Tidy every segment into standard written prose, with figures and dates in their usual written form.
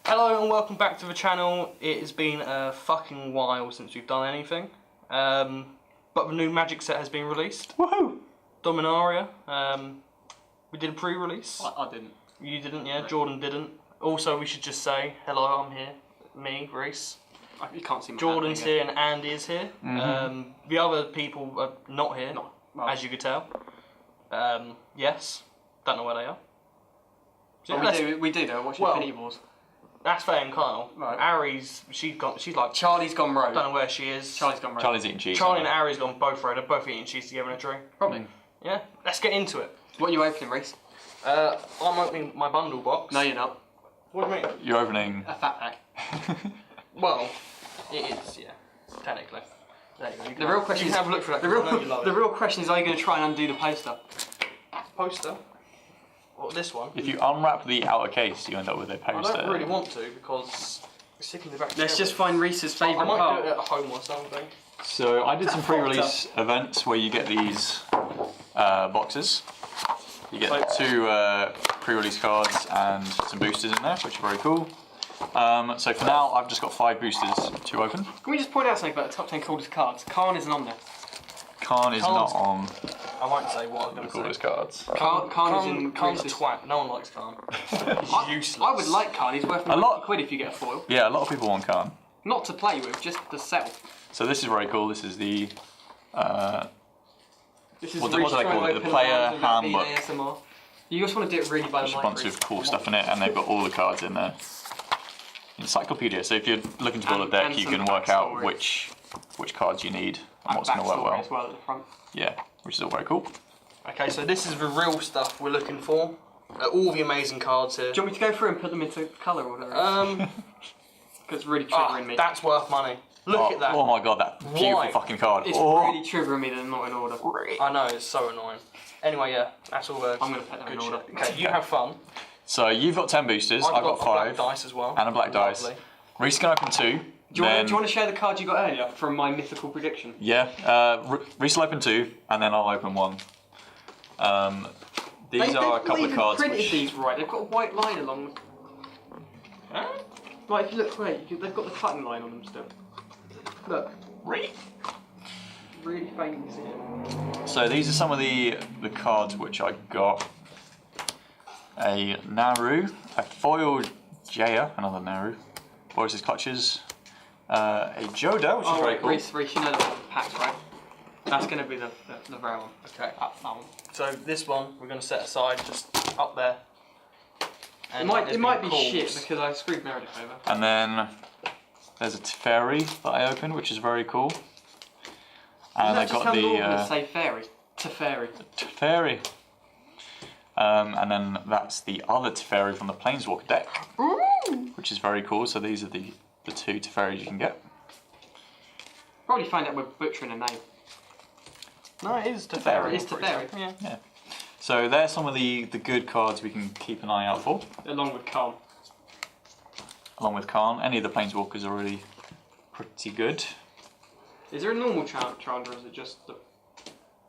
Hello and welcome back to the channel. It has been a fucking while since we've done anything. But the new Magic set has been released. Woohoo! Dominaria. We did a pre-release. I didn't. You didn't, yeah? Jordan didn't. Also, we should just say, hello, I'm here. Me, Reese. You can't see my Jordan's here and Andy is here. Mm-hmm. The other people are not here, well, as you could tell. Yes. Don't know where they are. So well, we do though. Watch Infinity Wars. That's Faye and Kyle. Right. Ari's, she's like... Charlie's gone rogue. Don't know where she is. Charlie's gone rogue. Charlie's eating cheese. Charlie and Ari's gone both rogue. They're both eating cheese together in a tree. Probably. Yeah. Let's get into it. What are you opening, Reese? I'm opening my bundle box. No, you're not. What do you mean? You're opening... A fat pack. Well, it is, yeah. Technically. There you go. The real question you is... have a look for that. The real question is, are you going to try and undo the poster? Poster? What, this one? If you unwrap the outer case, you end up with a poster. I don't really want to because it's sticking the back. Let's just find Reese's favourite part. I might part. do it at home or something. So I did some pre-release events where you get these boxes. You get two pre-release cards and some boosters in there, which are very cool. So for now, I've just got 5 boosters to open. Can we just point out something about the top 10 coolest cards? Khan isn't on there. Khan is not on I won't say what I'm going the to say. coolest cards. Khan is in Khan's a Reese's. twat. No one likes Khan. He's useless. I would like Khan. He's worth £90 if you get a foil. Yeah, a lot of people want Khan. Not to play with, just to sell. So this is very cool. This is the This is what do they call it? The player handbook. ASMR. You just want to do it really by the There's a bunch of cool stuff in it, and they've got all the cards in there. Encyclopedia. So if you're looking to build a deck, you can work out which cards you need and what's going to work well. As well at the front. Yeah, which is all very cool. Okay, so this is the real stuff we're looking for. All the amazing cards here. Do you want me to go through and put them into colour order? Because it's really triggering me. That's worth money. Look at that. Oh my god, that beautiful fucking card. It's really triggering me that they're not in order. I know, it's so annoying. Anyway, yeah, that's all I'm going to put them in order. Okay, you have fun. So you've got 10 boosters, I've got 5. A black dice as well. And a black dice. Lovely. Reese can open 2. Do you want to share the card you got earlier from my mythical prediction? Yeah, Reese will open 2, and then I'll open 1. These are a couple of cards They've printed which... these right, they've got a white line along them. Huh? Like, if you look great, they've got the cutting line on them still. Look. Really? Really faintly see it. So these are some of the cards which I got. A Naru, a foil Jaya, another Naru, Boris's Clutches, a Joda, which is very cool. Reese, you know the packs, right? That's going to be the rare one. Okay. That one. So this one we're going to set aside just up there. And it might be shit because I screwed Meredith over. And then there's a Teferi that I opened, which is very cool. And I got the say fairy. Teferi. Teferi. And then that's the other Teferi from the Planeswalker deck, which is very cool. So these are the 2 Teferis you can get. Probably find out we're butchering a name. No, it is Teferi. It's Teferi. Yeah. So there's some of the good cards we can keep an eye out for. Along with Khan. Along with Khan. Any of the Planeswalkers are really pretty good. Is there a normal Chandra or is it just the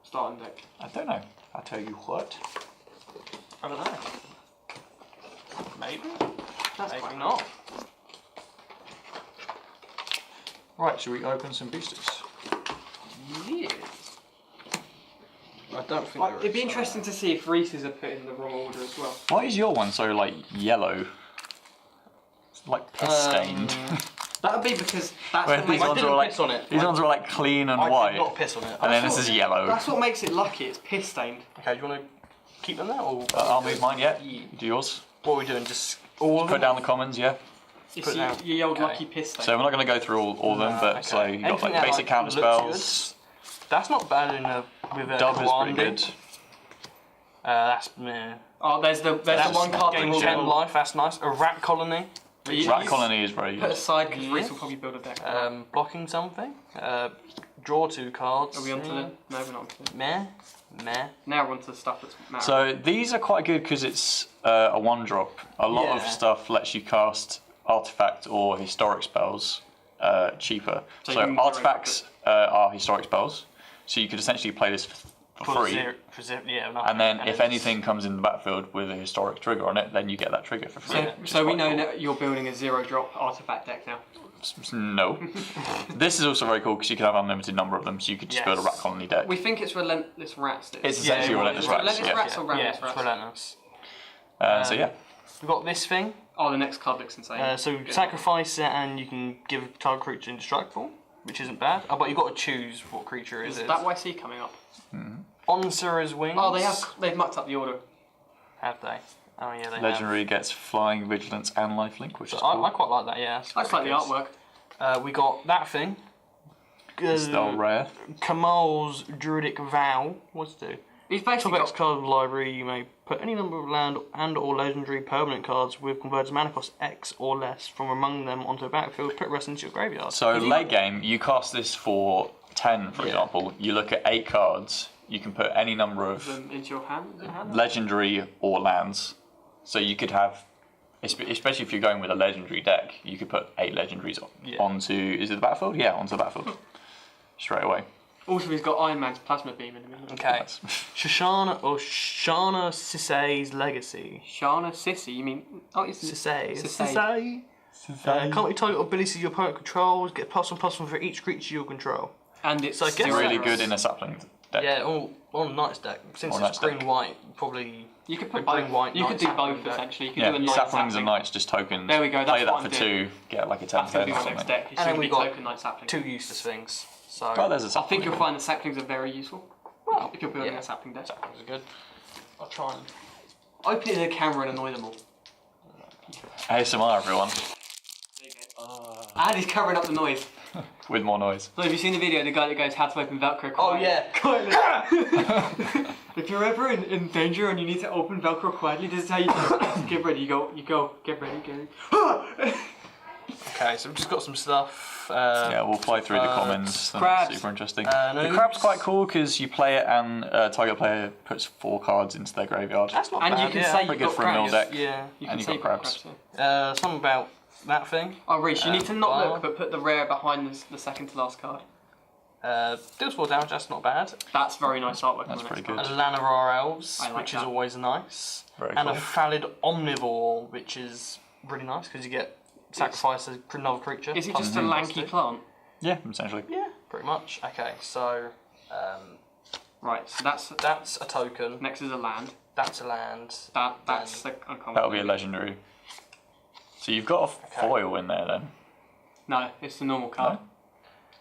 starting deck? I don't know. I'll tell you what. I don't know. Maybe. That's Maybe quite not. Right, shall we open some boosters? Yeah. I don't think It'd be interesting to see if Reese's are put in the wrong order as well. Why is your one so like yellow? It's like piss stained. That would be because that's Where what these makes ones it. are like piss on it. these ones are like clean and I white, did not piss on it. and then this is yellow. That's what makes it lucky. It's piss stained. Okay, do you want to keep them there or? I'll move mine. Yeah. Do yours. What are we doing? Just all of Put them? down the commons. Yeah. It's your old lucky piss stain. So we're not going to go through all of them, but so you got Anything like that, basic counter looks spells. That's not bad in with a Dove is pretty commanding. good. That's meh. Oh, there's the one card that Gain will 10 life. That's nice. A rat colony. Rat colony is very Put good. aside because Reese will probably build a deck. Blocking something. Draw 2 cards. Are we on to the... No, we're not on to the... Meh. Now we're on to the stuff that's mattering. So these are quite good because it's a 1-drop. A lot of stuff lets you cast artifact or historic spells cheaper. So you can artifacts are historic spells. So you could essentially play this for for free. Yeah, And then if anything comes in the battlefield with a historic trigger on it, then you get that trigger for free. So we know that you're building a 0-drop artifact deck now. No. This is also very cool because you can have an unlimited number of them, so you could just build a rat colony deck. We think it's Relentless Rats. It's essentially Relentless Rats. Relentless Rats or Relentless it's Rats? relentless. So yeah. We've got this thing. Oh, the next card looks insane. So sacrifice it and you can give a target creature indestructible, which isn't bad. But you've got to choose what creature it is. Is that YC coming up? On Sura's Wings. Oh, they've mucked up the order. Have they? Oh yeah, they Legendary gets flying, vigilance, and lifelink, which is cool. I quite like that. Yeah, I just like the artwork. We got that thing. Still rare. Kamal's Druidic Vow. What's it do? He's basically Top X card of the library. You may put any number of land and/or legendary permanent cards with converted mana cost X or less from among them onto the battlefield. Put rest into your graveyard. So late game, you cast this for 10, for example. You look at 8 cards. You can put any number of them into your hand. legendary or lands. So you could have, especially if you're going with a legendary deck, you could put 8 legendaries onto. Is it the battlefield? Yeah, onto the battlefield straight away. Also, he's got Iron Man's Plasma Beam in the middle. Okay. Shana Sisay's Legacy. Shana Sissy, you mean? Oh, it's Sisay. Can't you target abilities your opponent controls? Get +1/+1 for each creature you control. And it's really good in a sapling deck. Yeah, on a Knights deck. Since it's green white, probably. You could put both. White. You could do both essentially. You could do a Knight saplings and Knights just tokens. There we go. Play that for 2, get like a 10 That's going to be or my something. next deck. And then we got token Knight Sapling. 2 useless things. So. Oh, there's a I sapling. think you'll find the saplings are very useful. Well, if you're building a sapling deck. Saplings are good. I'll try and open it in the camera and annoy them all. ASMR, everyone. There you go. And he's covering up the noise. With more noise. So have you seen the video? The guy that goes, "How to open Velcro?" Oh yeah. If you're ever in danger and you need to open Velcro quietly, this is how you do it. Get ready. You go. Get ready. Okay, so we've just got some stuff. Yeah, we'll fly through the commons. Crabs. Super interesting. No, the crab's quite cool because you play it and target player puts 4 cards into their graveyard. That's not and bad. you can say pretty you've good got for a mill crabs. deck. Yeah. And you've got crabs. Something about that thing. Oh, Reece, you need to not bar. look, but put the rare behind the second to last card. Deals 4 damage, that's not bad. That's very nice artwork. That's pretty good. Llanowar Elves, I like which that. is always nice. Very and cool. a Phalid Omnivore, which is really nice because you get sacrifice another creature. Is it just a lanky plant? Yeah, essentially. Yeah, pretty much. Okay, so Right, so that's a token. next is a land. That's a land. That's the uncommon. That'll be a legendary. So you've got a foil in there then. No, it's the normal card.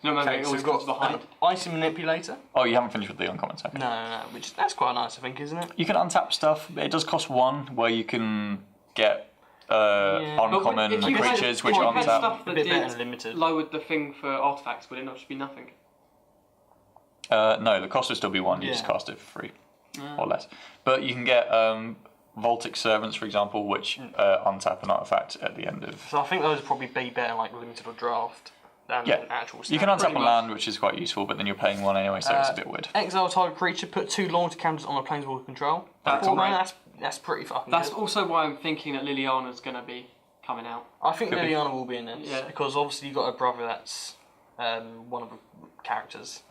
No, remember, Okay, it so always we've comes got behind. Icy Manipulator. Oh, you haven't finished with the uncommons. Okay. No, which that's quite nice, I think, isn't it? You can untap stuff. It does cost 1, where you can get uncommon But if you had- creatures if which you had untap. stuff A that bit better did than limited. lowered the thing for artifacts, would it not just be nothing? No, the cost would still be 1. You just cast it for free or less. But you can get Voltic Servants, for example, which untap an artifact at the end of. So I think those would probably be better like limited or draft than actual You can untap Pretty a much. land, which is quite useful, but then you're paying 1 anyway, so it's a bit weird. Exile target creature, put 2 loyalty counters on a planeswalker control. That's Four right. mana, that's pretty fucking That's good. also why I'm thinking that Liliana's going to be coming out. I think Could be. Liliana will be in this Yeah. because obviously you've got a brother that's one of the characters.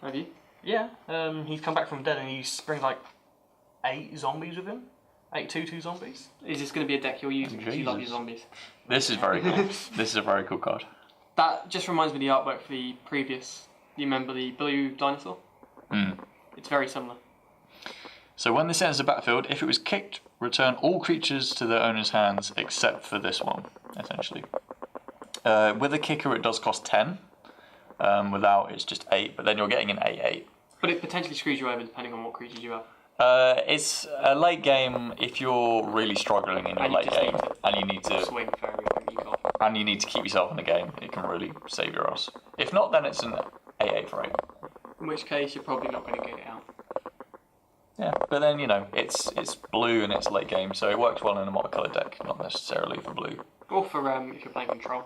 Have you? Yeah, he's come back from the dead and he brings like 8 zombies with him. 8 2/2 zombies. Is this going to be a deck you're using because you love your Jesus. zombies? This is very cool. This is a very cool card. That just reminds me of the artwork for the previous. You remember the blue dinosaur? It's very similar. So when this enters the battlefield, if it was kicked, return all creatures to their owner's hands except for this one, essentially. With a kicker, it does cost 10. Without, it's just 8, but then you're getting an 8/8. But it potentially screws you over depending on what creatures you have. It's a late game if you're really struggling in your And you late just game, need to and you need to Swing for everything you got. and you need to keep yourself in the game. It can really save your ass. If not, then it's an 8/8 for 8. In which case, you're probably not going to get it out. Yeah, but then it's blue and it's late game, so it works well in a multicolored deck, not necessarily for blue. Or for if you're playing control.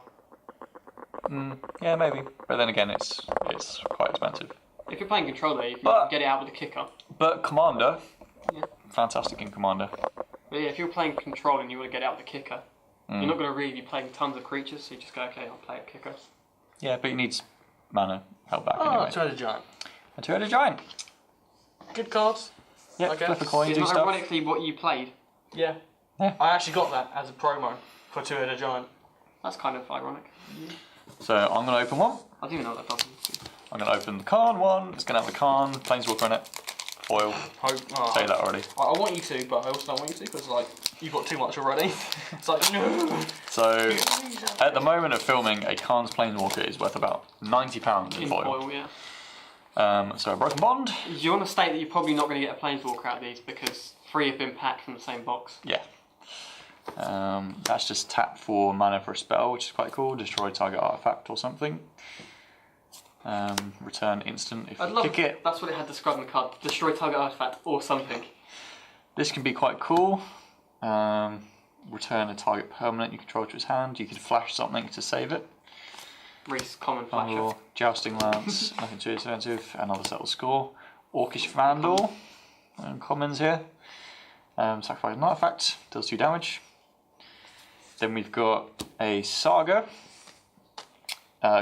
Yeah, maybe. But then again, it's quite expensive. If you're playing control, though, if you But- get it out with a kicker. But Commander, Yeah. fantastic in Commander. But yeah, if you're playing control and you want to get it out with a kicker, you're not going to really be playing tons of creatures, so you just go, okay, I'll play a kicker. Yeah, but he needs mana held back Oh, anyway. Two-Headed Giant. A 2-headed giant. good cards. Yeah, I guess. flip a coin, It's do not stuff. ironically what you played. Yeah. Yeah. I actually got that as a promo for Two-Headed Giant. That's kind of ironic. So I'm going to open one. I don't even know what that does. I'm going to open the Khan one. It's going to have the Khan, Planeswalker in it. Foil. Tell you that already. I want you to, but I also don't want you to because like you've got too much already. It's like no. So at the moment of filming, a Khan's Planeswalker is worth about £90 in In foil. foil, yeah. So a Broken Bond. You want to state that you're probably not going to get a Planeswalker out of these because 3 have been packed from the same box. Yeah. That's just tap for mana for a spell, which is quite cool. Destroy target artifact or something. Return instant if you kick it. That's what it had described in the card. Destroy target artifact or something. This can be quite cool. Return a target permanent you control to its hand. You could flash something to save it. Reese, common flasher. Jousting Lance, nothing too expensive. Another settle score. Orcish Vandal. Commons here. Sacrifice an artifact, deals 2 damage. Then we've got a Saga.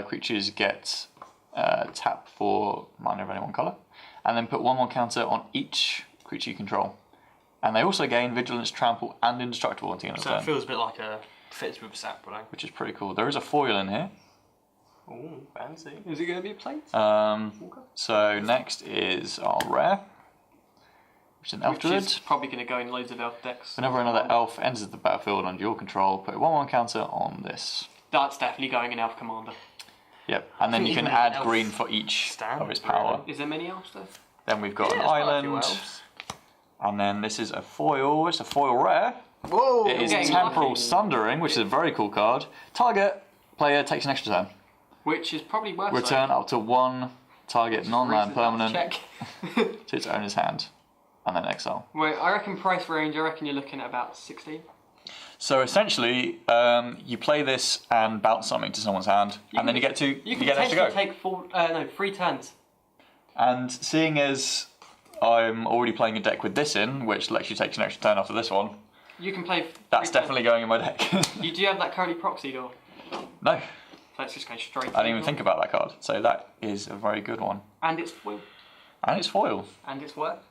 Creatures get tap for mana of any one colour. And then put 1/1 counter on each creature you control. And they also gain Vigilance, Trample, and Indestructible until the end of the So it turn. feels a bit like a fits with Sap, but Which is pretty cool. There is a foil in here. ooh, fancy. Is it going to be a plate? So next is our rare, which is an Elf Which Druid. is probably going to go in loads of elf decks. Whenever another elf enters the battlefield under your control, put a 1/1 counter on this. That's definitely going in elf commander. Yep, and then you can Even add elf green for each standard, of its power. Is there many elves though? Then we've got an Yeah, there's quite a few island, elves. and then this is a foil. It's a foil rare. Whoa! It is getting Temporal lucky. Sundering, which is a very cool card. Target player takes an extra turn. Which is probably worth Return up to 1 target non-land permanent Check. to its owner's hand, and then exile. Wait, I reckon price range, I reckon you're looking at about 16. So essentially, you play this and bounce something to someone's hand, and then you get You can get an extra potentially go. take 3 turns. And seeing as I'm already playing a deck with this in, which lets you take an extra turn after this one, You can play. that's 3 definitely going in my deck. Do you have that currently proxied or? No, So it's just going straight. I didn't even think about that card. So that is a very good one. And it's foil. And it's foil. And it's worth.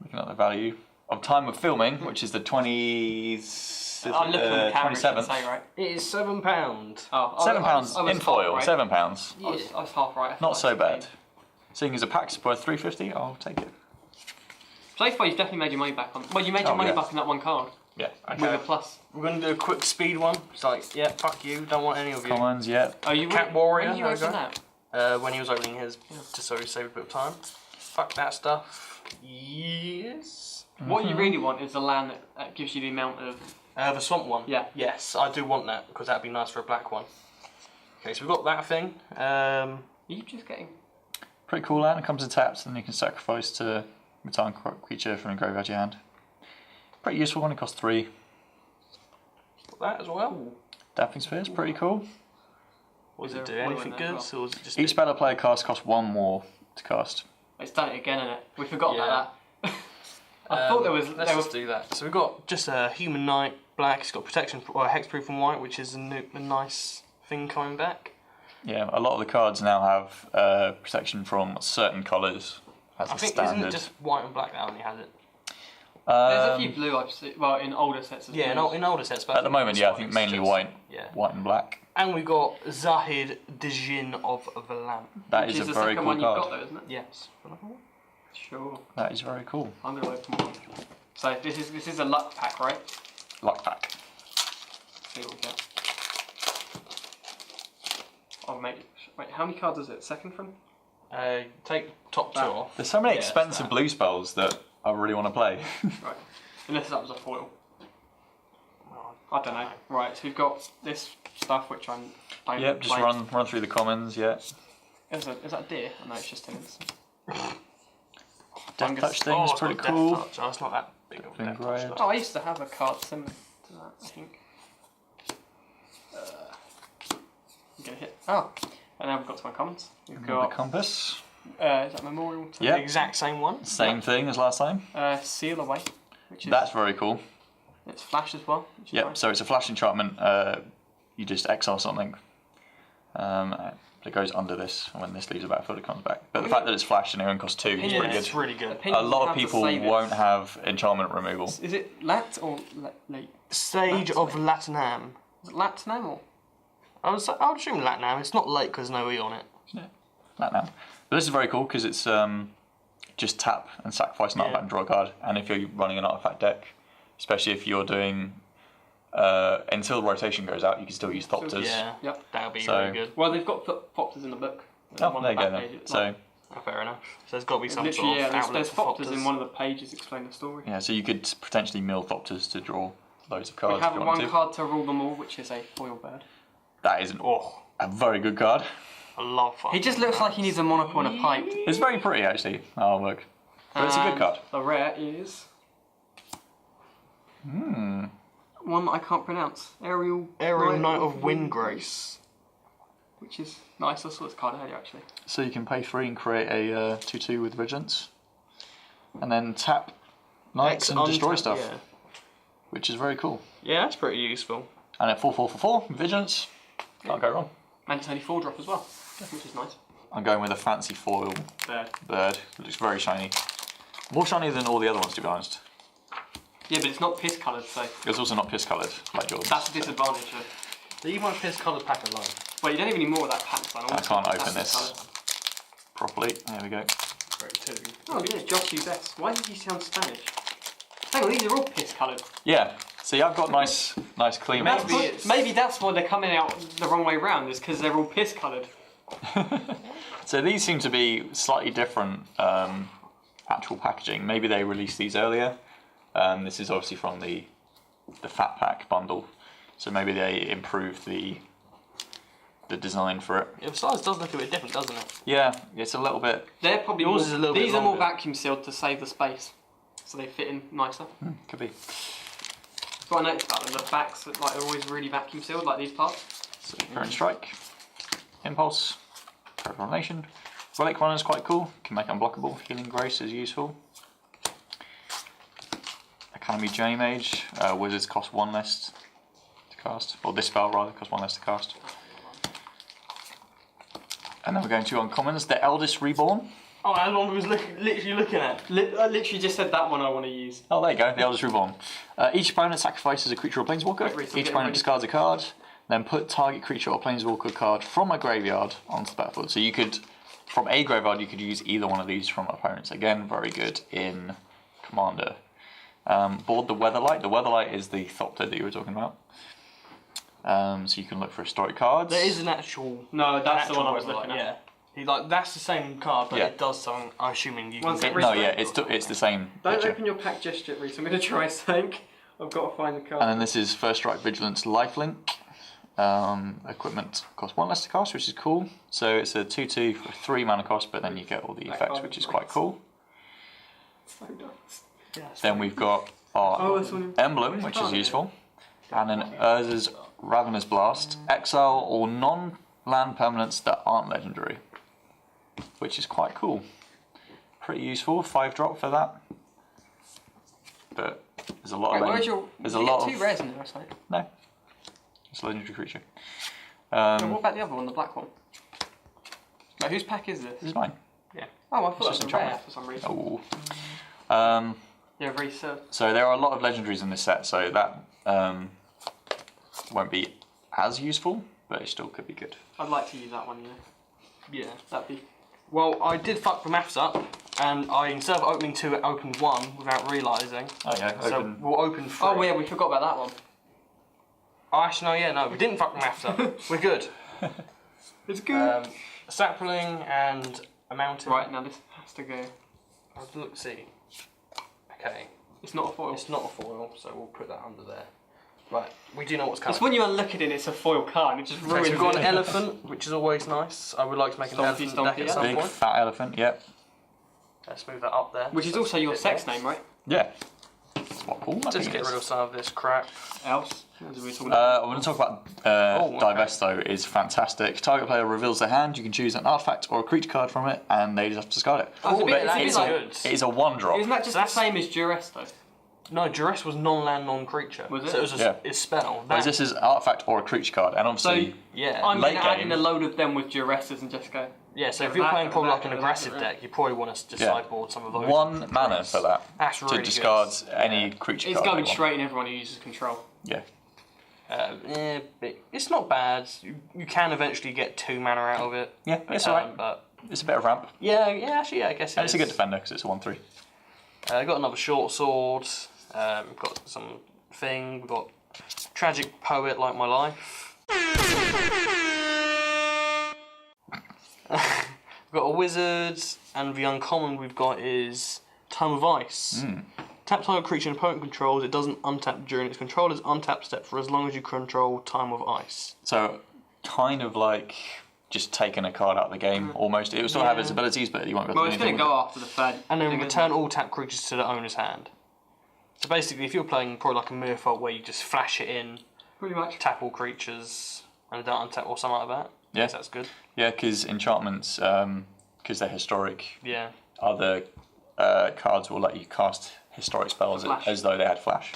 Looking at the value of time of filming, which is the 20th, I'm looking at the camera. 27th. Say, right? It is £7. Oh, £7 I was in half foil. right. £7. I was half right. I thought Not I so was bad. 16. Seeing as a pack's worth $3.50, I'll take it. So far, you've definitely made your money back on. Well, you made your money yeah. back on that one card Yeah. with a plus. We're going to do a quick speed one. It's like, yeah, fuck you, don't want any of you. Commons, yeah. Oh, you Cat Warrior, When you there we open go. that? When he was opening his, just so he saved a bit of time. Fuck that stuff. Yes. What you really want is a land that gives you the amount of. The swamp one? Yeah. Yes, I do want that, because that'd be nice for a black one. Okay, so we've got that thing. Are you just getting? Pretty cool land. It comes in taps, and you can sacrifice to return creature from the graveyard to your hand. Pretty useful one. It costs 3. Got that as well. Dapping Sphere is pretty cool. Was Is it do there a foil anything in good, there as or was it just... Each spell a player casts costs 1 more to cast. It's done it again, isn't it? We forgot Yeah. about that. I thought there was. Let's just do that. So we've got just a Human Knight black. It's got protection, or hexproof and white, which is a nice thing coming back. Yeah, a lot of the cards now have protection from certain colours as I a think standard. isn't it just white and black that only has it? There's a few blue I've seen. Well, in older sets as Yeah, well. in older sets. But At the moment, this yeah, I one think is mainly just- white, Yeah. white and black. And we've got Zahid Djinn of Valam. That Which is is a the very second cool one card. you've got, though, isn't it? Yes. Sure. That is very cool. I'm gonna open one. So this is a luck pack, right? Luck pack. See what we get. Oh mate, wait, how many cards is it? Second from? Take top 2 That. off. There's so many Yeah, expensive that. blue spells that I really want to play. Right. Unless that was a foil. Oh, I don't know. Right, so we've got this stuff which I'm. Yep, just run through the commons. Yeah. Is that deer? Oh, no, it's just tenants. Death Fungus. touch thing is it's pretty got Death cool. Touch. Oh, it's not that big of a Been Death great. Touch, Oh, I used to have a card similar to that, I think. I'm gonna hit. Oh, and now we've got to my comments. We've The got. compass. Is that Memorial? To Yeah. The exact same one. Same thing as last time. Seal Away, which is. That's very cool. It's flash as well. Which is Yep. nice. So it's a flash enchantment. You just exile something. It goes under this, and when this leaves the battlefield, it comes back. But the fact that it's flashed and it only costs 2 is Yeah, pretty it's good. really good. A lot of people won't have enchantment removal. Is it Lat or Late? Sage of Latinam. Is it Latinam or? I would assume Latinam. It's not late because no E on it. Yeah, that now. But this is very cool because it's just tap and sacrifice an artifact and draw a card. And if you're running an artifact deck, especially if you're doing until the rotation goes out, you can still use Thopters. Yeah, Yep. that would be So- really good. Well, they've got Thopters in the book. Oh, One there of you the go back then. pages. So Oh, fair enough. So there's got to be some Literally, sort of yeah, outlet there's for Thopters in one of the pages explain the story. yeah, so you could potentially mill Thopters to draw loads of We cards have if you want one to. card to rule them all, which is a foil bird. That is a very good card. I love fun. He just looks like he needs a monocle and a pipe. It's very pretty actually. Oh look, but it's a good And card. The rare is one that I can't pronounce. Aerial Knight of Windgrace. which is nice. I saw this card earlier actually. So you can pay 3 and create a 2/2 with Vigilance, and then tap knights and destroy stuff, Yeah. which is very cool. Yeah, that's pretty useful. And at 4/4 for 4, Vigilance, can't go wrong. And it's only 4-drop as well, which is nice. I'm going with a fancy foil Bird. bird. It looks very shiny. More shiny than all the other ones, to be honest. Yeah, but it's not piss coloured, so It's also not piss coloured like yours. that's a disadvantage. Leave my piss coloured pack alone. Well, you don't even need more of that pack sign. I can't open this properly. There we go. Great too. Oh yeah, Josh US. Why did you sound Spanish? Hang on, these are all piss coloured. Yeah. See, I've got nice clean ones. Maybe that's why they're coming out the wrong way round, is because they're all piss coloured. So these seem to be slightly different actual packaging. Maybe they released these earlier. This is obviously from the Fat Pack bundle, so maybe they improved the design for it. Yeah, the size does look a bit different, doesn't it? Yeah, it's a little bit. They're probably Yours more, is a little bit these are more longer. vacuum sealed to save the space, so they fit in nicer. Could be. That's what I noticed about them. The backs are always really vacuum sealed, like these parts. So current strike, impulse, Reformation. Relic Runner is quite cool. Can make unblockable. Healing Grace is useful. Academy J Mage. Wizards cost 1 less to cast, or this spell rather costs 1 less to cast. And then we're going to uncommons. The Eldest Reborn. Oh, that's one I was literally looking at. I literally just said that one I want to use. Oh, there you go. The Eldest Reborn. Each opponent sacrifices a creature or planeswalker. Each opponent discards a card. Then put target creature or planeswalker card from a graveyard onto the battlefield. So you could, from a graveyard, you could use either one of these from opponents. Again, very good in Commander. Board the Weatherlight. The Weatherlight is the Thopter that you were talking about. So you can look for historic cards. There is an actual. No, that's an the one I actual was looking website, at. Yeah. That's the same card, but Yeah. it does something. I'm assuming you can Once get. it No, Reach- yeah, it's the same Don't picture. open your pack just yet, Reese. I'm going to try something. I've got to find the card. And then this is First Strike Vigilance Lifelink. Equipment costs 1 less to cast, which is cool. So it's a 2/2 for 3 mana cost, but then you get all the effects, which is quite cool. So nice. Then we've got our this one. emblem, which is useful, and an Urza's Ravenous Blast. Exile all non-land permanents that aren't legendary, which is quite cool. Pretty useful. 5-drop for that. But there's a lot Wait, of where's your? there's you a get lot 2 of rares in there, I think. no. It's a legendary creature. What about the other one, the black one? Like, whose pack is this? This is mine. Oh, I thought It's it was just a rare enchantment. for some reason. Oh. Yeah, very so. So there are a lot of legendaries in this set, so that won't be as useful, but it still could be good. I'd like to use that one, yeah. Yeah. That'd be. Well, I did fuck the maths up, and I instead of opening 2, I opened 1 without realising. Oh yeah, So open. we'll open 3. Oh, yeah, we forgot about that one. Oh, actually, no, we didn't fuck the maths up. We're good. It's good. A sapling and a mountain. Right, now this has to go. Look, see. Okay. It's not a foil. It's not a foil, so we'll put that under there. Right, we do know what's coming. It's when you unlook it and it's a foil card, it just Okay, ruins so we've got it. an elephant, which is always nice. I would like to make an Stompy, elephant deck stompy, at yeah. some Big point. fat elephant. Yep. Let's move that up there. Which is also your sex name, right? Yeah. That's what Paul might Just think get it rid is. of some of this crap. Else? What are we talking about? I want to talk about okay. Divest though. Is fantastic. Target player reveals their hand. You can choose an artifact or a creature card from it, and they just have to discard it. Oh, it's a bit that like- is good. It is a 1-drop. Isn't that just the same as Duress, though? No, duress was non-land, non-creature. Was it? So it was a spell. Whereas this is artifact or a creature card, and obviously I'm going late to add game. in a load of them with duresses and just go. Yeah, so if you're playing probably like an aggressive deck, you probably want to just sideboard some of those. 1 mana for that. That's really to discard good. any creature It's card. going straight in everyone who uses control. Yeah. But it's not bad. You can eventually get 2 mana out of it. Yeah, it's alright. But it's a bit of ramp. actually, I guess And it's a good defender because it's a 1/3. Got another short sword. We've got some thing. We've got tragic poet like my life. We've got a wizard, and the uncommon we've got is Tome of Ice. Tap target creature an opponent controls, it doesn't untap during its controller's untap step for as long as you control Time of Ice. So, kind of like just taking a card out of the game, almost. It will still have its abilities, but you won't be able to do Well, it's going anything to with go it. after the third. And then return all tap creatures to the owner's hand. So basically, if you're playing probably like a Merfolk where you just flash it in, Pretty much. tap all creatures, and don't untap or something like that. Yeah. Yes, that's good. Yeah, because enchantments, because they're historic, Yeah. other cards will let you cast historic spells Flash. as though they had flash.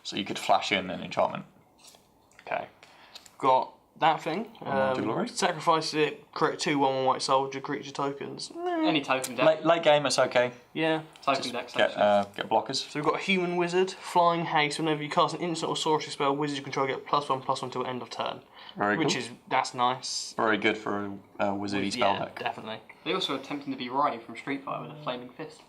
So you could flash in an enchantment. Okay. Got that thing. Jewelry. Sacrifice it, create 2/1/1 white soldier creature tokens. Any token deck. Late game, it's okay. Yeah. Token deck. Get blockers. So we've got a human wizard, flying haste. Whenever you cast an instant or sorcery spell, wizards you control get +1/+1 till end of turn. Very Which cool. that's nice. Very good for a wizardy spell Yeah, deck. definitely. They also are attempting to be Ryu from Street Fighter with a flaming fist.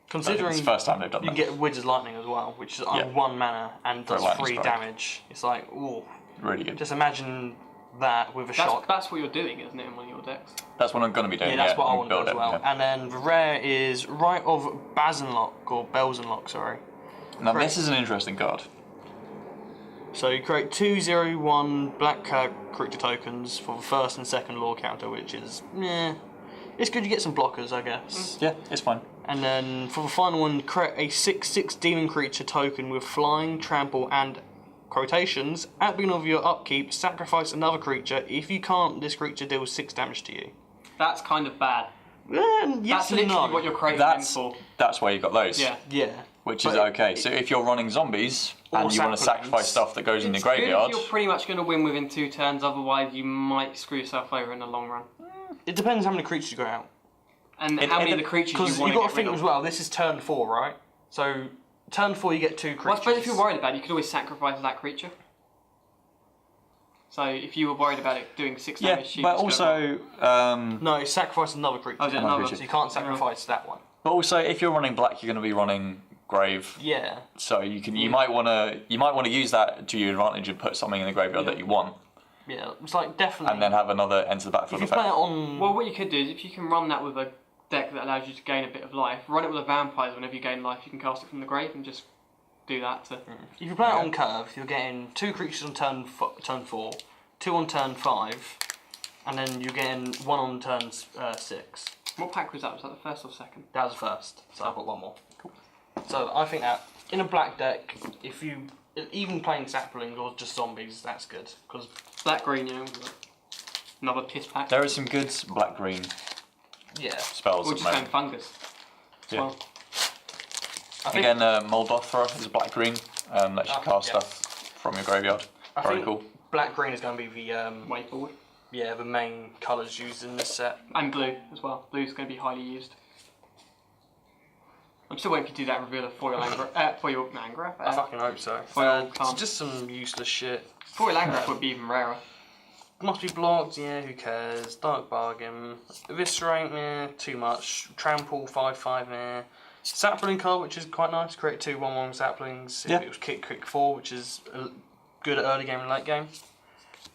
Considering It's the first time they've done you that. get Wizard's Lightning as well, which is Yeah. 1 mana and For a does lightning 3 strike. damage. It's like, ooh. Really good. Just imagine that with a shock. That's what you're doing, isn't it, in one of your decks? That's what I'm going to be doing. Yeah, that's what I and want to do build as it, well. yeah. And then the rare is Rite of Bazenlock, or Belzenlock, sorry. Now this is an interesting card. So you create 2/0/1 black creature tokens for the first and second lore counter, which is, it's good you get some blockers, I guess. Yeah, it's fine. And then for the final one, create a 6/6 demon creature token with flying, trample, and quotations. At the beginning of your upkeep, sacrifice another creature. If you can't, this creature deals 6 damage to you. That's kind of bad. Yes That's and literally no. what you're creating them for. That's why you got those. Yeah. Yeah. Which is But okay. So if you're running zombies and you want to saplings. sacrifice stuff that goes in the It's good graveyard, if you're pretty much going to win within 2 turns, otherwise you might screw yourself over in the long run. It depends how many creatures you got out. And how many of the creatures you Because want you've to got get to rid think of. as well, this is turn 4, right? So, turn 4 you get 2 creatures. Well, I suppose if you're worried about it, you could always sacrifice that creature. So if you were worried about it doing 6 yeah. damage, you But just go, also, No, sacrifice another creature. Oh, is it another? So you can't sacrifice that one. if you're running black, you're going to be running grave. Yeah. So you might want to use that to your advantage and put something in the graveyard that you want, Yeah, it's like definitely. and then have another enter the backfield if you play it effect. on. Well, what you could do is if you can run that with a deck that allows you to gain a bit of life, run it with a vampire. Whenever you gain life, you can cast it from the grave and just do that to. If you play it on curve, you're getting 2 creatures on turn 4, 2 on turn 5, and then you're getting 1 on turn 6. What pack was that? Was that the first or second? That was first, so I've got 1 more. Cool. So I think that in a black deck, if you even playing saplings or just zombies, that's good because Black green, another piss pack. There are some good black green yeah. spells Or at the just going moment. fungus. As Yeah. well. I think, Again, Moldothra is a black green. Lets you cast yeah. stuff from your graveyard. I Very think cool. black green is going to be the Way forward. the main colours used in this set. And blue as well. Blue's going to be highly used. I'm still waiting for you to do that reveal of foil Angra. I fucking hope so. Foil It's can't. just some useless shit. Foil Angra would be even rarer. Must be blocked, yeah, who cares? Dark Bargain. Eviscerate, too much. Trample, 5/5, Sapling card, which is quite nice. Create 2/1/1 saplings. Yeah. It was kick 4, which is good at early game and late game.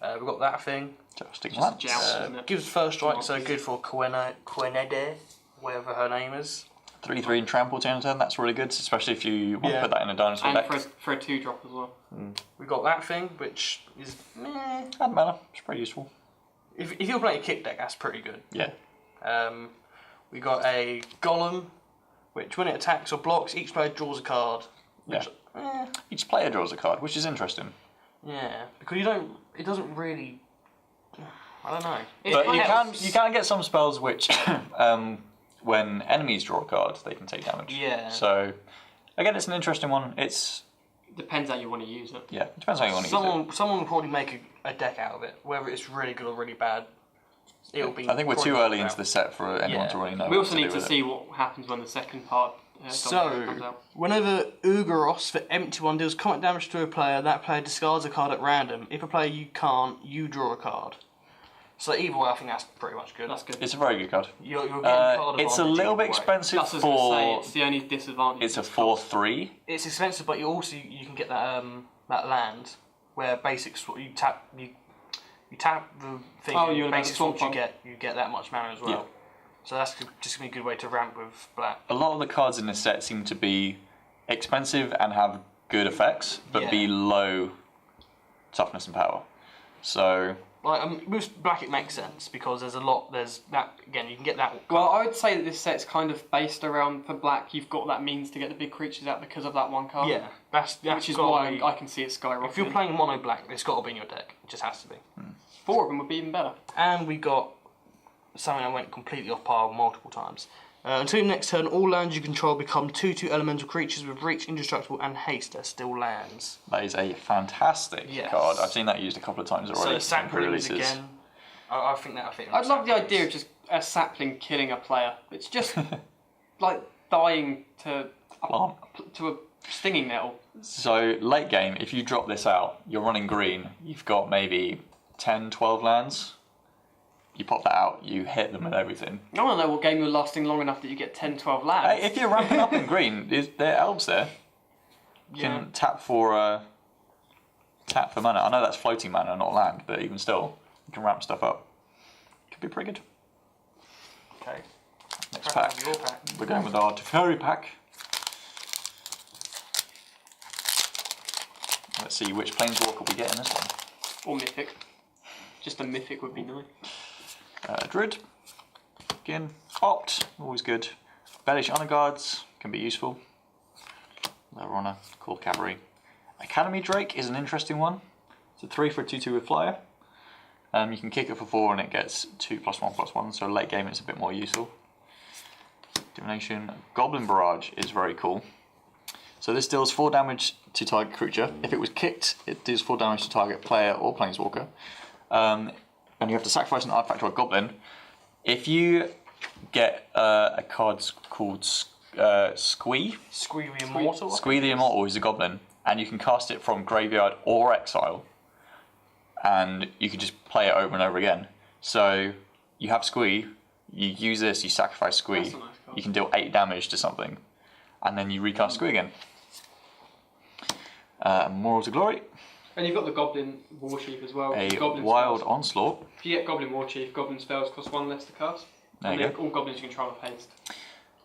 We've got that thing. Jousting Just Lance. joust. Isn't it? Gives first strike, so good for Quenede, whatever her name is. 3/3 and trample turn to turn. That's really good, especially if you want Yeah. to put that in a dinosaur And deck. for a 2-drop as well. We've got that thing, which is Add mana. It's pretty useful. if you're playing a kick deck, that's pretty good. Yeah. We got a Golem, which when it attacks or blocks, each player draws a card. Which, Each player draws a card, which is interesting. yeah, because it doesn't really. I don't know. But kind of- you can get some spells which, when enemies draw a card, they can take damage. Yeah. So Again, it's an interesting one. It's Depends how you want to use it. Yeah, it depends how you want to use it. Someone will probably make a deck out of it, whether it's really good or really bad. It'll be. I think we're too early into the set for anyone to really know. We also what need to do see what happens when the second part comes So, out. whenever Ugaros for empty one deals combat damage to a player, that player discards a card at random. If a player you can't, you draw a card. So either way, I think that's pretty much good. That's good. It's a very good card. You're getting card It's a advantage little bit either way. expensive That's what I was for. going to say. It's the only disadvantage. It's a 4/3. It's expensive, but you can get that that land where basics you tap the thing. Oh, you're basic about swap to you get that much mana as well. Yeah. So that's just gonna be a good way to ramp with black. A lot of the cards in this set seem to be expensive and have good effects, but be low toughness and power. So. Like with black, it makes sense because there's that again. You can get that. Well, I would say that this set's kind of based around, for black, you've got that means to get the big creatures out because of that one card. Yeah, that's which is gotta why be- I can see it skyrocketing. If you're playing mono black, it's got to be in your deck. It just has to be. 4 of them would be even better. And we got something I went completely off par multiple times. Until next turn, all lands you control become 2/2 elemental creatures with reach, indestructible, and haste. They're still lands. That is a fantastic card. I've seen that used a couple of times already. So saplings pre-releases. again. I think that. I'd love the idea of just a sapling killing a player. It's just like dying to a stinging nettle. So late game, if you drop this out, you're running green. You've got maybe 10, 12 lands. You pop that out, you hit them with everything. I want to know what game you're lasting long enough that you get 10, 12 lands. Hey, if you're ramping up in green, there are elves there. You can tap for mana. I know that's floating mana, not land, but even still, you can ramp stuff up. Could be pretty good. Okay. Next pack. We're going with our Teferi pack. Let's see which Planeswalker we get in this one. Or mythic. Just a mythic would be nice. Druid. Again. Opt. Always good. Bellish Honor Guards can be useful. Lower Honor. Cool Cavalry. Academy Drake is an interesting one. It's a 3 for a 2/2 with Flyer. You can kick it for 4 and it gets 2+1/+1, so late game it's a bit more useful. Divination. Goblin Barrage is very cool. So this deals 4 damage to target creature. If it was kicked, it deals 4 damage to target player or planeswalker. And you have to sacrifice an artifact or a goblin. If you get a card called Squee the Immortal. Squee the Immortal is a goblin, and you can cast it from graveyard or exile, and you can just play it over and over again. So you have Squee, you use this, you sacrifice Squee, That's a nice card. you can deal 8 damage to something, and then you recast Squee again. Moral to Glory, And you've got the Goblin Warchief as well. a Goblin Wild spells. Onslaught. If you get Goblin Warchief, Goblin spells cost 1 less to cast. There and you then go. all goblins you control have haste.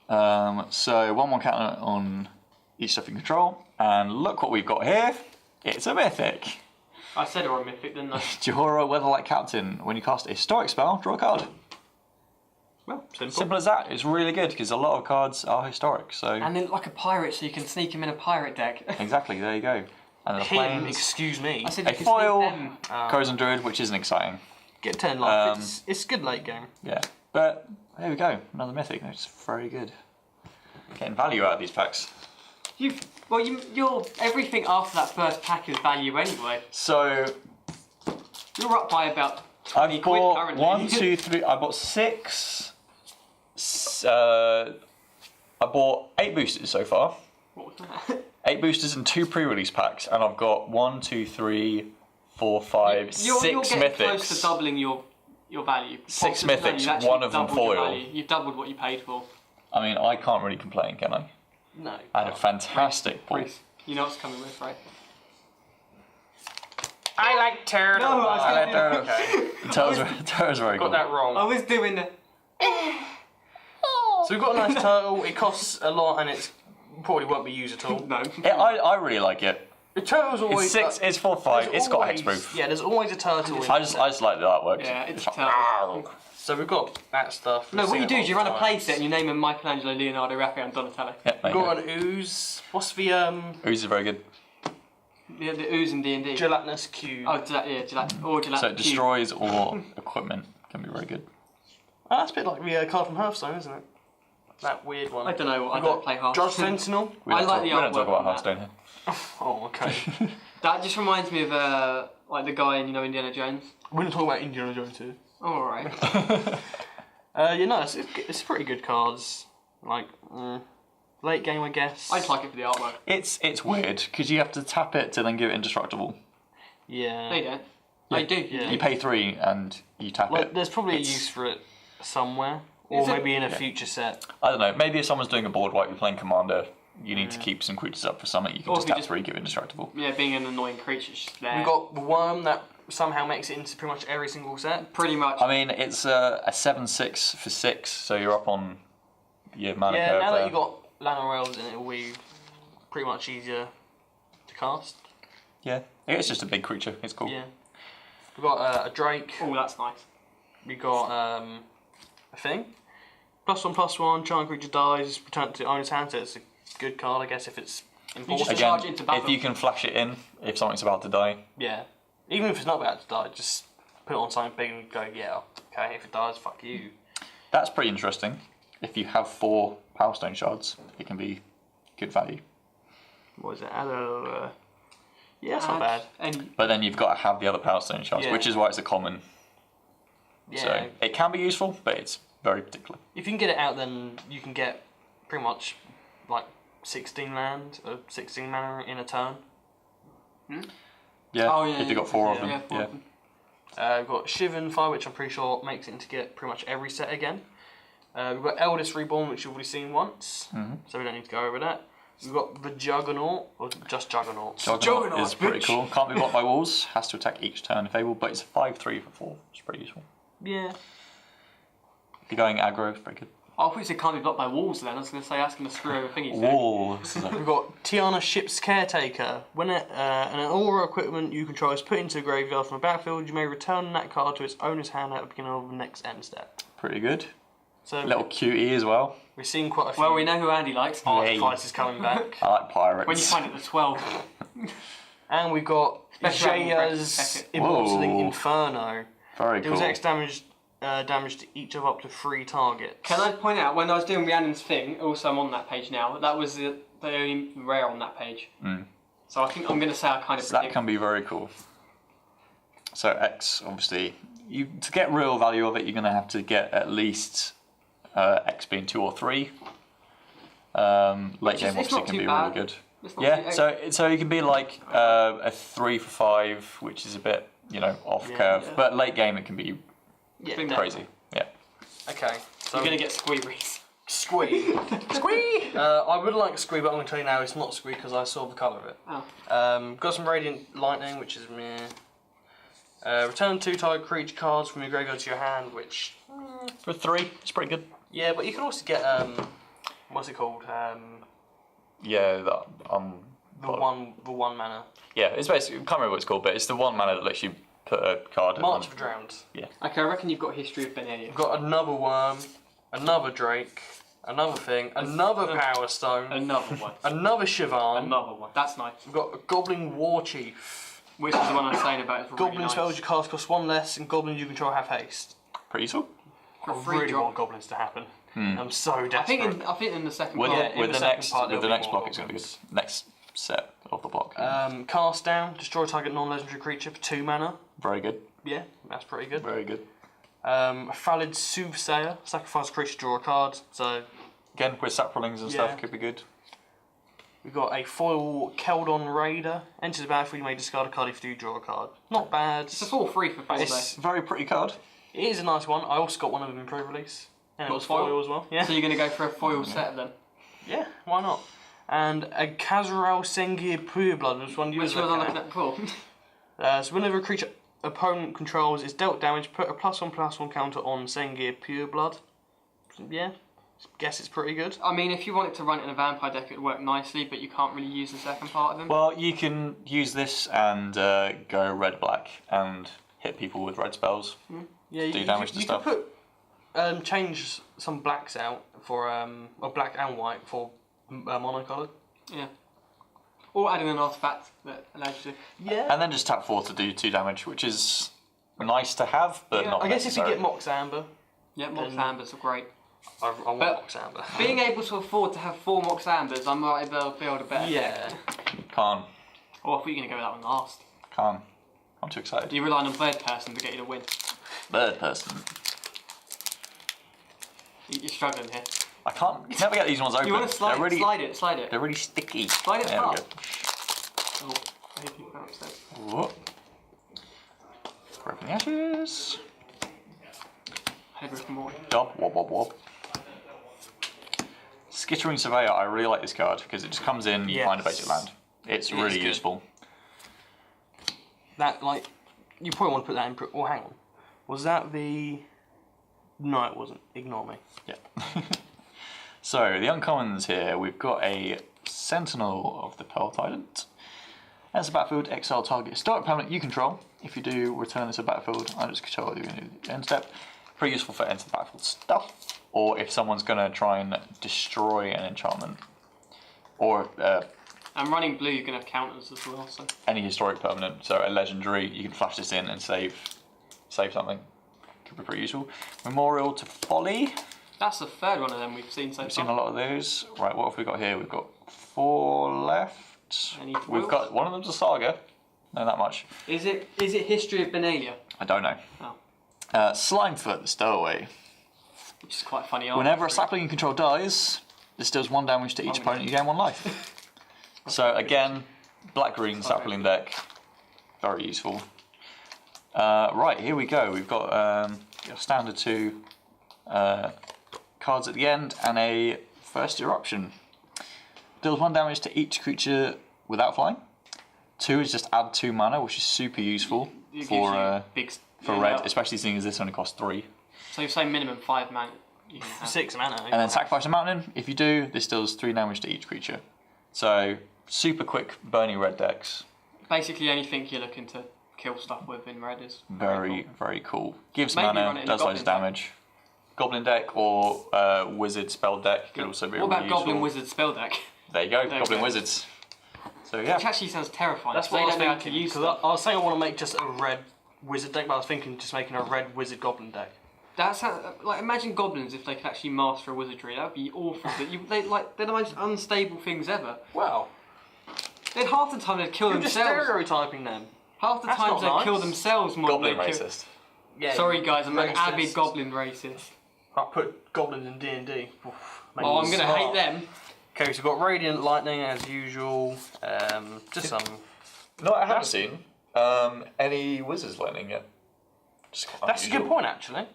So 1/1 counter on each stuff you control, and look what we've got here. It's a mythic. I said it were a mythic, didn't I? Johora Weatherlight Captain. When you cast a historic spell, draw a card. Well, simple. Simple as that. It's really good because a lot of cards are historic. So And then like a pirate, so you can sneak him in a pirate deck. exactly, there you go. And the Him, planes, excuse me. I said a you can foil, sneak them. Cozen Druid, which isn't exciting. Get 10 life. It's good late game. Yeah, but there we go. Another mythic. It's very good. Getting value out of these packs. You're everything after that first pack is value anyway. So You're up by about 20 I've quid bought currently. 1, 2, 3. I bought 6. I bought 8 boosters so far. What was that? 8 boosters and 2 pre-release packs, and I've got 1, 2, 3, 4, 5, 6 You're getting mythics. close to doubling your value. 6 No, mythics, you've actually one of them doubled your foil. value. You've doubled what you paid for. I mean, I can't really complain, can I? No. I had a fantastic pull. Reece, you know what's coming with, right? I like turtle. No, I was gonna do- Okay. Turtle's very Got cool. that wrong. I was doing the... So we've got a nice turtle. It costs a lot and it's probably won't be used at all. No. I really like it. The turtle's always. It's 6, it's 4, 5, there's it's got always- hexproof. Yeah, there's always a turtle. in I it. just like the artwork. Yeah, it's like, terrible. So we've got that stuff. No, We've what seen you do it is you run a multiple play times. set and you name them Michelangelo, Leonardo, Raphael and Donatello. Yeah, there We've you got go. an ooze. What's the Ooze is very good. The ooze in D&D. gelatinous cube? Oh, gelatinous. So it destroys all equipment. Can be very good. Oh, that's a bit like the card from Hearthstone, isn't it? That weird one. I don't know. I We've don't got play Hearthstone. Judge Sentinel. I like the we don't artwork talk about on that. Hearthstone here. Oh, okay. That just reminds me of like the guy in Indiana Jones. We're going to talk about Indiana Jones too. Oh, alright. It's pretty good cards. Like, late game, I guess. I just like it for the artwork. It's weird because you have to tap it to then give it indestructible. Yeah. No, you don't. Oh, you do. Yeah. You pay 3 and you tap Like, it. there's probably a use for it somewhere. Or Is it? maybe in a future set. I don't know. Maybe if someone's doing a board wipe, you're playing Commander, you need to keep some creatures up for something. You can Or just if you tap just- 3, give it indestructible. Yeah, being an annoying creature, it's just there. We've got the worm that somehow makes it into pretty much every single set. pretty much. I mean, it's a 7/6 for 6, so you're up on your mana Yeah, curve now there. that you've got Llanowar Elves in it, it'll be pretty much easier to cast. Yeah, it's just a big creature. It's cool. Yeah. We've got a Drake. Oh, that's nice. We got a thing. +1/+1, charm creature dies, return to owner's hand, so it's a good card, I guess, if it's important. just- Again, Charge into battle. if you can flash it in, if something's about to die, Yeah. Even if it's not about to die, just put it on something big and go, yeah, okay, if it dies, fuck you. that's pretty interesting. If you have 4 Power Stone shards, it can be good value. What is it? Yeah, it's not bad. And But then you've got to have the other Power Stone shards, Yeah. which is why it's a common. Yeah. So it can be useful, but it's very particular. If you can get it out, then you can get pretty much like 16 land or 16 mana in a turn. Yeah, oh yeah, if you've got 4 of yeah, them. yeah, 4 Yeah. of them. We've got Shivan Fire, which I'm pretty sure makes it into get pretty much every set again. We've got Eldest Reborn, which you've already seen once, so we don't need to go over that. We've got the Juggernaut, or just Juggernauts. Juggernaut is pretty cool. Can't be blocked by walls. Has to attack each turn if able, but it's 5/3 for 4. It's pretty useful. Yeah. If you're going aggro, it's pretty good. Oh, I thought you said can't be blocked by walls then. I was going to say that's going to screw over thingies. Walls. We've got Tiana Ship's Caretaker. When an aura equipment you control is put into a graveyard from a battlefield, you may return that card to its owner's hand at the beginning of the next end step. Pretty good. So Little cutie as well. we've seen quite a few. Well, we know who Andy likes. Archetypes is coming back. I like pirates. When you find it the 12. And we've got Special Jaya's Check it. Immortaling Whoa. Inferno. Very Deals cool. X damage to each of up to 3 targets. Can I point out, when I was doing Rhiannon's thing, also I'm on that page now, that was the only rare on that page. So I think I'm going to say I kind of So that predict. can be very cool. So X, obviously, to get real value of it, you're going to have to get at least X being 2 or 3. Late is- game it's obviously not can too be bad. really good. It's not Yeah, too- so you can be like a 3 for 5, which is a bit off curve, yeah. but late game it can be Yeah, Bring crazy. Yeah. Okay. So You're going to get squeeries. Squee. Squee! I would like Squee, but I'm going to tell you now it's not Squee because I saw the colour of it. Oh. Got some Radiant Lightning, which is meh. Return 2 target creature cards from your graveyard to your hand, which... For 3, it's pretty good. Yeah, but you can also get, what's it called? Yeah, The one mana. yeah, it's basically, I can't remember what it's called, but it's the 1 mana that lets you put a card March on. of Drowned. Okay, I reckon you've got a history of Benaria. We've got another Worm, another Drake, another thing, another Power Stone, Another one. another Shivan. Another one. That's nice. We've got a Goblin War Chief. Which is the one I was saying about. It's really Goblin nice. spells you cast cost 1 less, and Goblins you control have haste. Pretty useful. For I free really drop. want Goblins to happen. I'm so desperate. I think in the second With, part. in with the the second next part with the there'll be next more block, it's going to be goblins. good. Next set of the block. Cast down, destroy target non-legendary creature for 2 mana. Very good. Yeah, that's pretty good. Very good. A Phalid Soothsayer, sacrifice a creature, draw a card. So Again, with saplings and Yeah. stuff, could be good. we've got a foil Keldon Raider. Enters the battlefield, you may discard a card if you do draw a card. Not bad. It's a full free for 4 It's- though. Very pretty card. It is a nice one. I also got one of them in pre-release. And it What, was foil? foil as well. Yeah. So you're going to go for a foil set then? Yeah, why not? And a Kazral Sengir Pureblood, which one do you Which was one was I looking looking at? at before? So whenever a creature opponent controls is dealt damage, put a +1/+1 counter on Sengir Pureblood. Yeah, guess it's pretty good. I mean, if you wanted to run it in a vampire deck, it would work nicely, but you can't really use the second part of them. Well, you can use this and go red-black and hit people with red spells. Yeah, Do damage to you stuff. could put change some blacks out for or black and white for monocoloured. Yeah. Or adding an artifact that allows you to. Yeah. And then just tap 4 to do 2 damage, which is nice to have, but Yeah, not I guess if you necessary. get Mox Amber, Yeah, Mox And- Ambers are great. I want But Mox Amber. Being able to afford to have 4 Mox Ambers, I might be able to better Yeah. Can't. Oh, I thought you were going to go with that one last. Can't. I'm too excited. You're relying on third person to get you to win. Third person. You're struggling here. I can't. You never get these ones open. You want to slide, They're really, slide it. They're really sticky. Slide it There we up. go. Oh, I hate people upstairs. Whoop. Broken the ashes. Head with more. Job. Wob wob wob. Skittering Surveyor. I really like this card because it just comes in, you find a basic land. It's really good. useful. That, like, you probably want to put that in. Oh, hang on. Was that the. No, it wasn't. Ignore me. Yeah. So, the uncommons here, we've got a Sentinel of the Pearl Trident. As a battlefield, exile target historic permanent you control. If you do, return this to the battlefield. I just control you in the end step. Pretty useful for enter the battlefield stuff. Or if someone's going to try and destroy an enchantment. Or And running blue, you can have counters as well. So any historic permanent, so a legendary, you can flash this in and save something. Could be pretty useful. Memorial to Folly. that's the third one of them we've seen so We've far. seen a lot of those. Right, what have we got here? We've got 4 left. Any We've foils? got one of them's a Saga. Know that much. Is it History of Benalia? I don't know. Oh, Slimefoot, the Stowaway. which is quite funny. Whenever a sapling you control dies, this deals 1 damage to each opponent. You gain 1 life. So again, black-green sapling deck, very useful. Right, here we go. We've got your standard 2 cards at the end and a First Eruption. Deals 1 damage to each creature without flying. 2 is just add 2 mana, which is super useful for red, especially seeing as this only costs 3. So you're saying minimum 5 mana. You can have. 6 mana. And then sacrifice a mountain. If you do, this deals 3 damage to each creature. So super quick burning red decks. Basically anything you're looking to kill stuff with in red is Very cool. Gives Maybe run it mana, in does a loads of Goblin damage. Goblin deck or wizard spell deck could also be What about really useful. Goblin Wizard spell deck? There you go, There we Goblin go. Wizards. So yeah. Which actually sounds terrifying. That's They what I was don't know how to thinking. use Because stuff. I was saying I want to make just a red wizard deck, but I was thinking just making a red wizard goblin deck. That's how, like, imagine goblins if they could actually master a wizardry. That would be awful. They're the most unstable things ever. Wow. They'd half the time they'd kill You're just themselves. stereotyping them. Half the That's time not they'd nice. kill themselves more Goblin than they kill. racist. Yeah. Sorry guys, I'm an racist. avid goblin racist. I put goblins in D&D. Oh, I'm gonna hate them. Okay, so we've got Radiant Lightning as usual. Just some. No, I haven't seen any wizards lightning yet. Just quite That's a good unusual. point, actually.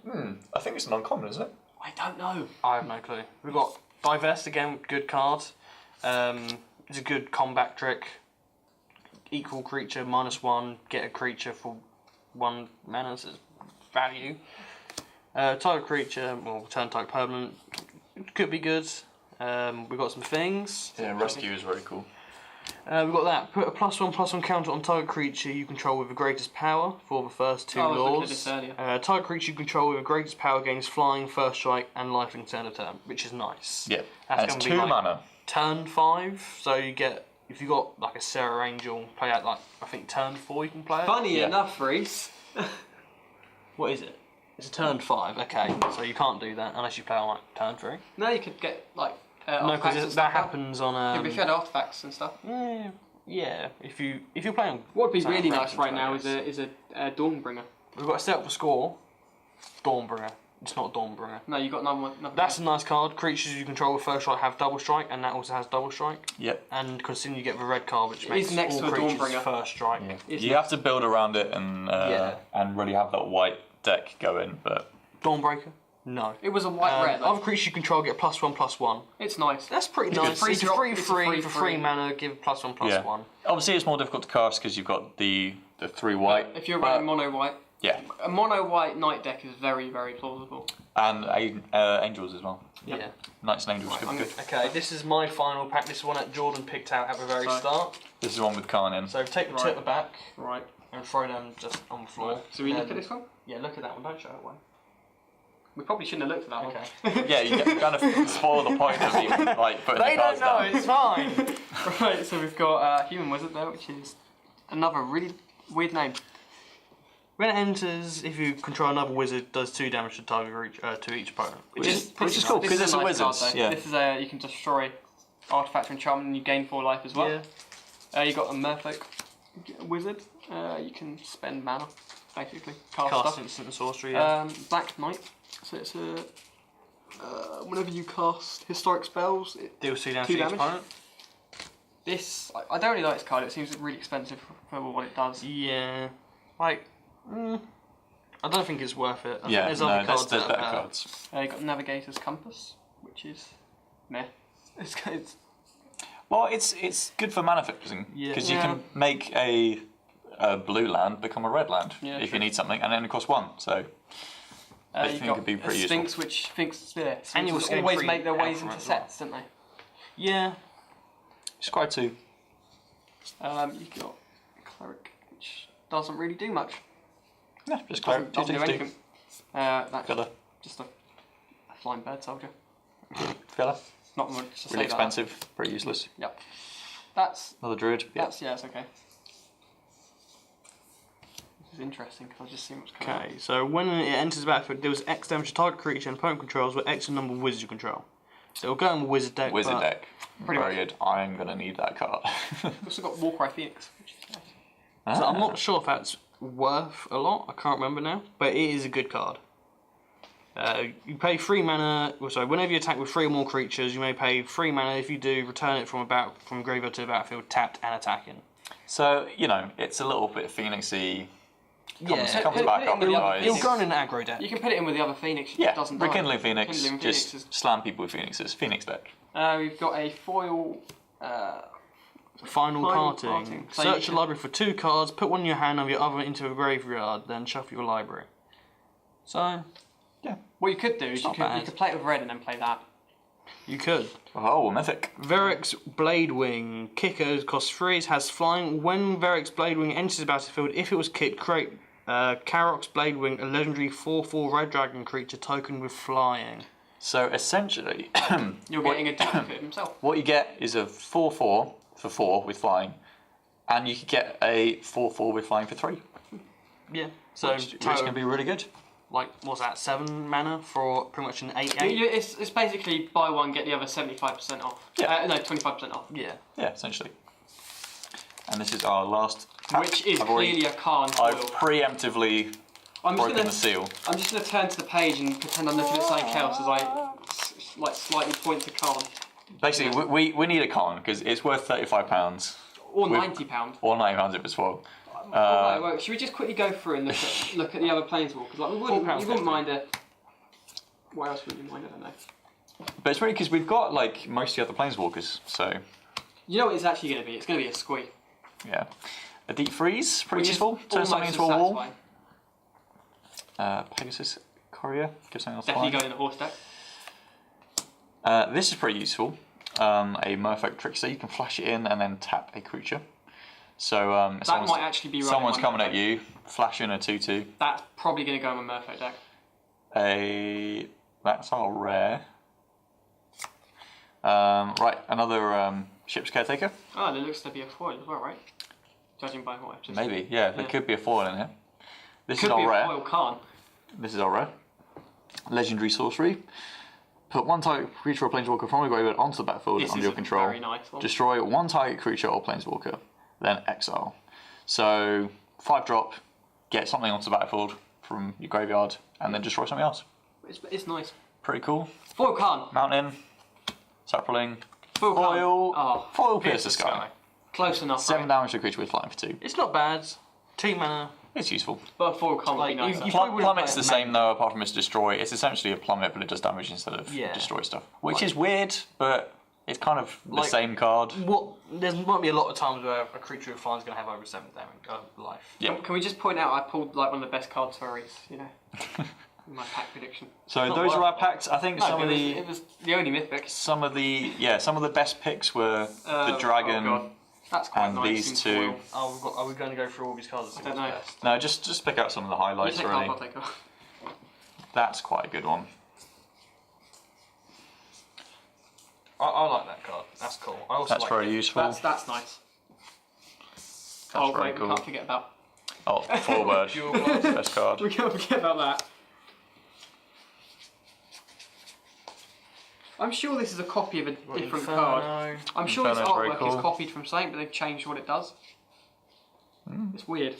I think it's an uncommon, isn't it? I don't know. I have no clue. We've got Divest again, good card. It's a good combat trick. Equal creature, -1, get a creature for 1 mana, so it's value. Type creature, well, turn type permanent, could be good. We've got some things. Yeah, rescue is very cool. We've got that. Put a +1/+1 counter on target creature you control with the greatest power for the first 2 Oh, I was looking at laws. this earlier. Target creature you control with the greatest power gains flying, first strike, and lifelink turn of turn, which is nice. Yeah, That's and it's gonna be 2 like- mana. Turn 5, so you get, if you got like a Sarah Angel, play out like, I think turn 4 you can play it. Funny Yeah. enough, Reese. What is it? It's a turn 5, okay, so you can't do that unless you play on like turn 3. No, you could get like No, artifacts and because stuff that out. happens on. Yeah, but if you had artifacts and stuff. Yeah. If you're playing. What would be Sound really nice Rankings, right I now guess. is a Dawnbringer. We've got a set up for score. Dawnbringer. It's not Dawnbringer. No, you got another one. That's a nice card. Creatures you control with first strike have double strike, and that also has double strike. Yep. And considering you get the red card, which It makes is next all to a creatures Dawnbringer. first strike. Yeah. It's You have to build around it and Yeah. and really have that white deck going, but Dawnbreaker? No. It was a white red. Other creatures you control get +1/+1. It's nice. That's pretty It's good. nice. Free It's a drop, free it's a free free for free. 3 mana. Give +1/+1. obviously it's more difficult to cast because you've got the 3 white. If you're but- running mono white, yeah, a mono white night deck is very very plausible. and angels as well. Yeah. Knights and angels could be I'm good. Okay, this is my final pack. This is one that Jordan picked out at the very Sorry. start. This is one with Khan in. So take the Right. tip at the back Right. and throw them just on the floor. So we look Then- at this one. Yeah, look at that one. Don't show it one. We probably shouldn't have looked at that Okay. Yeah, you kind of spoil the point of even like putting They the cards don't know. down. It's fine. one. Right. So we've got Human Wizard there, which is another really weird name. When it enters, if you control another wizard, does 2 damage to target to each opponent. Which is cool because it's a wizard. Yeah. This is a you can destroy artifact or enchantment and you gain 4 life as well. Yeah. You got a merfolk wizard. You can spend mana, basically. Cast stuff. Instant and sorcery. Yeah. Black Knight. So it's a whenever you cast historic spells, it Deals 2 damage 2 to each damage. opponent. This I don't really like this card. It seems really expensive for what it does. Yeah. Like, I don't think it's worth it. I Yeah, think there's other cards there's that better are better. cards. You got Navigator's Compass, which is meh. It's Well, it's good for mana fixing because you Yeah. can make a blue land become a red land Yeah, if true. you need something, and then it costs 1. So I you've think it got could be pretty a useful. Sphinx, which Sphinxes And you'll gain always 3 make their ways alpha into as well. sets, don't they? Yeah. Scry 2. You've got Cleric, which doesn't really do much. Yeah, just Doesn't, clear. doesn't do anything. That's Filler. just a flying bird soldier. Filler. Not much to say Really about that. expensive. Pretty useless. Yep. That's Another druid. Yeah. that's okay. This is interesting because I just see what's coming. Okay, so when it enters the battlefield, deals X damage to target creature and opponent controls with X number of wizards you control. So it'll go in the wizard deck. Wizard but deck. Pretty Very much. good. I'm gonna need that card. We've also got Warcry Phoenix, which is nice. So I'm not sure if that's worth a lot. I can't remember now, but it is a good card. You pay 3 mana. Well, sorry, whenever you attack with 3 or more creatures, you may pay 3 mana. If you do, return it from graveyard to the battlefield, tapped and attacking. So it's a little bit Phoenixy. Comes Put back it up in with with the guys. other It'll go in an aggro deck. You can put it in with the other Phoenix. It Yeah, doesn't die. Rekindling Phoenix. Rekindling Just Phoenix is- slam people with Phoenixes. Phoenix deck. We've got a foil. Final parting. parting. So Search you the can- library for 2 cards. Put one in your hand and your other into a graveyard. Then shuffle your library. So What you could do is you not could bad. play it with red and then play that. you could. Oh, mythic. Verix Bladewing. Kicker costs 3. It has flying. When Verix Bladewing enters the battlefield, if it was kicked, create Karox Bladewing, a legendary 4/4 red dragon creature token with flying. So essentially, You're getting a duplicate himself. what you get is a 4/4 for 4 with flying, and you could get a 4/4 with flying for 3, Yeah. So which can be really good. like what's that? 7 mana for pretty much an 8/8. It's basically buy one get the other 75% off. Yeah. No, 25% off. Yeah. Yeah, essentially. And this is our last tap. Which is I've already- clearly a Khan I've foil. preemptively I'm broken the seal. I'm just gonna turn to the page and pretend I'm looking at something else as I slightly point to Khan. Basically, we need a con because it's worth £35 Or With- £90. or £90 if it's foil. Alright, well, should we just quickly go through and look at the other planeswalkers? Like we wouldn't £4.50. mind it. What else would you mind? I don't know. But it's really because we've got like most of the other planeswalkers, so You know what it's actually going to be? It's going to be a squee. yeah. A deep freeze, pretty Which is useful. Turn something almost into a as wall. satisfying. Pegasus Courier, give something else Definitely flying. going in a horse deck. This is pretty useful. A Merfolk Trickster, you can flash it in and then tap a creature. So if That might actually be right. someone's coming at you, flash in a 2/2. That's probably going to go in my Merfolk deck. That's our rare. Right, another Ship's Caretaker. Oh, there looks to be a foil as well, right? Judging by what I've just Maybe, yeah, there could be a foil in here. This Could is be our a rare. foil Khan. This is our rare. Legendary sorcery. Put one target creature or planeswalker from the graveyard onto the battlefield This under is your a control. very nice one. Destroy one target creature or planeswalker, then exile. So 5-drop, get something onto the battlefield from your graveyard, and then destroy something else. It's nice. Pretty cool. Foil Khan. Mountain, Sapling, Foil Khan. foil, Oh, foil Pierce the Sky. close enough. 7 right? damage to a creature with flying for 2. It's not bad. 2 mana. It's useful. But a foil Khan would be Like, nice. you probably wouldn't Plummet's play the it same though, apart from its destroy. It's essentially a plummet, but it does damage instead of Yeah. destroy stuff. Which is weird, but it's kind of the Like- same card. There might be a lot of times where a creature with flying is going to have over 7 damage life. Yeah. Can we just point out I pulled like one of the best cards for Ares, you know? In my pack prediction. So not those are worth our packs. I think No, some of it was the only mythic. some of the best picks were the dragon. Oh God. That's quite and nice. these in two. foil. Are we going to go through all these cards? I don't know. No, just pick out some of the You highlights. take Really, half, I'll take half. that's quite a good one. I like that card. That's cool. I also That's like very it. useful. That's nice. That's very wait, cool. we can't forget about Oh, forward. Dual Blast. Best card. We can't forget about that. I'm sure this is a copy of a different card. I'm sure this Inferno's very artwork is cool. copied from something, but they've changed what it does. It's weird.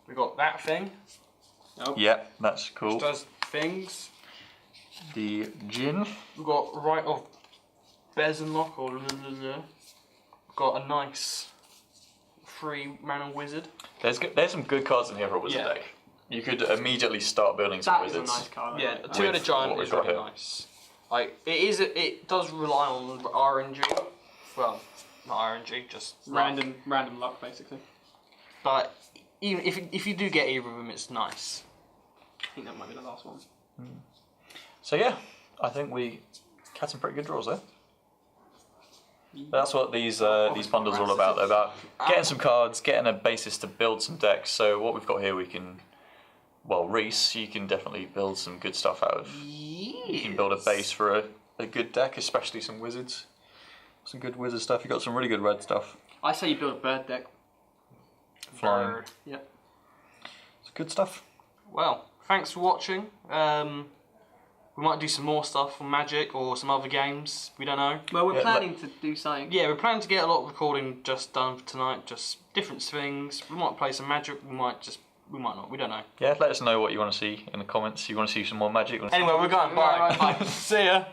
We got that thing, Nope. Yeah, that's cool. which does things. The Jin. We got Right of Bezenlock or We've got a nice 3-mana wizard. There's some good cards in here for a wizard Yeah. deck. You could immediately start building some That is a wizards. nice card. Yeah, I like two-headed With giant what we've is got really here. nice. Like it does rely on RNG. Well, not RNG, just luck. random luck, basically. But even if you do get either of them, it's nice. I think that might be the last one. So yeah, I think we had some pretty good draws there. That's what these bundles are all about. They're about getting some cards, getting a basis to build some decks. So what we've got here, we can, well, Reese, you can definitely build some good stuff out of. You can build a base for a good deck, especially some wizards. Some good wizard stuff. You've got some really good red stuff. I say you build a bird deck. Flying. Bird. Yep. It's good stuff. Well, thanks for watching. We might do some more stuff on Magic or some other games. We don't know. Well, we're Yeah, planning to do something. Yeah, we're planning to get a lot of recording just done for tonight. Just different things. We might play some Magic. We might not. We don't know. Yeah, let us know what you want to see in the comments. You want to see some more magic? Anyway, we're going. Bye. Right, bye. See ya.